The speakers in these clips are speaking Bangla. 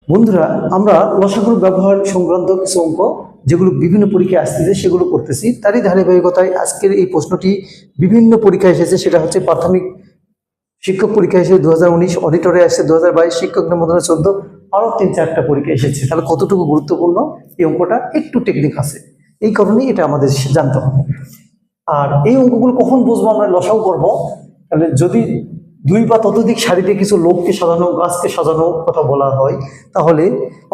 বন্ধুরা, আমরা লসাগুর ব্যবহার সংক্রান্ত কিছু অঙ্ক যেগুলো বিভিন্ন পরীক্ষায় আসতেছে সেগুলো করতেছি। তারই ধারাবাহিকতায় আজকের এই প্রশ্নটি বিভিন্ন পরীক্ষায় এসেছে। সেটা হচ্ছে প্রাথমিক শিক্ষক পরীক্ষায় এসে 2019, অডিটরে আসছে 2022, শিক্ষক নিবন্ধনে 14, আরও 3-4টা পরীক্ষা এসেছে। তাহলে কতটুকু গুরুত্বপূর্ণ এই অঙ্কটা, একটু টেকনিক আছে, এই কারণেই এটা আমাদের জানতে হবে। আর এই অঙ্কগুলো কখন বুঝবো আমরা লসাগু করবো? তাহলে যদি দুই বা ততোধিক সারিতে কিছু লোককে সাজানো, গাছকে সাজানো কথা বলা হয়, তাহলে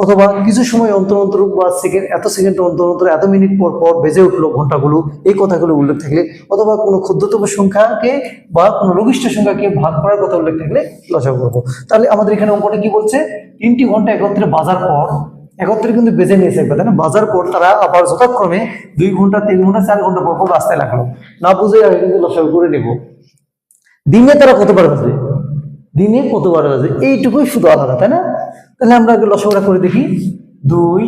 অথবা কিছু সময় অন্তর অন্তর বা সেকেন্ড, এত সেকেন্ড অন্তর অন্তর, এত মিনিট পর পর বেজে উঠলো ঘন্টাগুলো, এই কথাগুলো উল্লেখ থাকলে, অথবা কোনো ক্ষুদ্রতম সংখ্যাকে বা কোনো লঘিষ্ঠ সংখ্যাকে ভাগ করার কথা উল্লেখ থাকলে লসাগু করবো। তাহলে আমাদের এখানে অঙ্কটা কি বলছে? 3টি ঘন্টা একত্রে বাজার পর, একত্রে কিন্তু বেজে নিয়েছে একবার, তাই না? বাজার পর তারা আবার যথাক্রমে 2 ঘন্টা, 3 ঘন্টা, 4 ঘন্টা পর পর রাস্তায় লাগলো। না বুঝে আগে কিন্তু লসাগু করে নেব। দিনে তারা কতবার বাজবে, দিনে কতবার বাজবে, এইটুকুই শুধু আলাদা, তাই না? তাহলে আমরা আগে লসাগুটা করে দেখি। 2,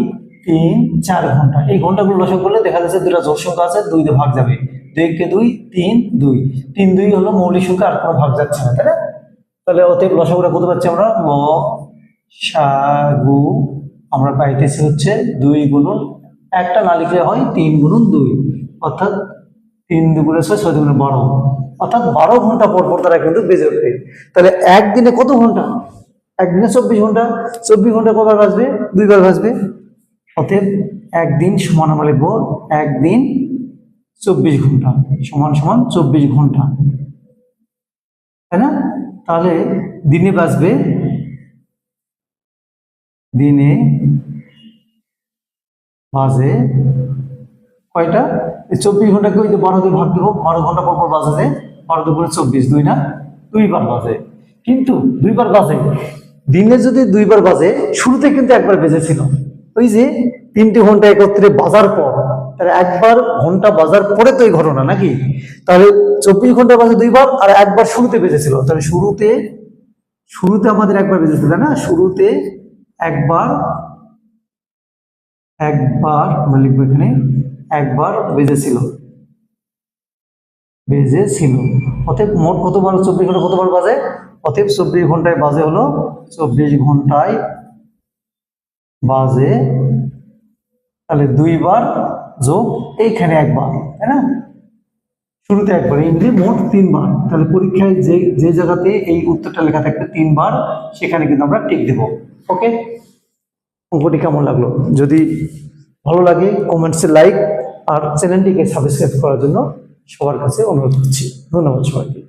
3, 4 ঘন্টা, এই ঘন্টাগুলো লসাগু করলে দেখা যাচ্ছে দুটা জোড় সংখ্যা আছে, 2 দিয়ে ভাগ যাবে। 2 কে 2, 3, 2, 3, 2 হলো মৌলিক সংখ্যা, আর কোনো ভাগ যাচ্ছে না, তাই না? তাহলে অতএব লসাগুটা কত পাচ্ছি আমরা? লসাগু আমরা পাইতেছি হচ্ছে 2 গুণন, একটা না লিখলে হয় 3 গুণন 2, অর্থাৎ 3 দুগুণে 6, 6 দুগুণে 12, অর্থাৎ 12 ঘন্টা পর পর তারা কিন্তু বেজে ওঠে। তাহলে একদিনে কত ঘন্টা? একদিনে 24 ঘন্টা। 24 ঘন্টা কবার বাজবে? 2বার বাজবে। অতএব একদিন সমান আমরা লিখবো একদিন 24 ঘন্টা সমান সমান 24 ঘন্টা, তাই না? তাহলে দিনে বাজবে, দিনে বাজে কয়টা? 24 ঘন্টাকে ওই যে 12 দিয়ে ভাগ দেবো, 12 ঘন্টা পর পর বাজে যে 12 দুপুরে 24, 2 না 2বার বাজে। কিন্তু 2বার বাজে, দিনে যদি 2বার বাজে, শুরুতে কিন্তু একবার বেজেছিল। ওই যে 3টে ঘন্টা একত্রে বাজার পর, তাহলে একবার ঘন্টা বাজার পরে তো এই ঘটনা নাকি? তাহলে 24 ঘন্টা বাজে 2বার, আর একবার শুরুতে বেজেছিল। তাহলে শুরুতে আমাদের একবার বেজেছিল, তাই না? শুরুতে একবার আমরা লিখবো এখানে একবার বেজেছিল। অতএব মোট কতবার 24 ঘন্টা কতবার বাজে? অতএব 24 ঘন্টায় বাজে হলো 24 ঘন্টায় বাজে, তাহলে 2বার যোগ এইখানে একবার, তাই না? শুরুতে একবার, এই মিলিয়ে মোট 3বার। তাহলে পরীক্ষায় যে জায়গাতে এই উত্তরটা লেখা থাকবে 3বার, সেখানে কিন্তু আমরা টিক দেব। ওকে, অঙ্কটি কেমন লাগলো? যদি ভালো লাগে কমেন্টসে লাইক আর চ্যানেলটিকে সাবস্ক্রাইব করার জন্য সবার কাছে অনুরোধ করছি। ধন্যবাদ সবাইকে।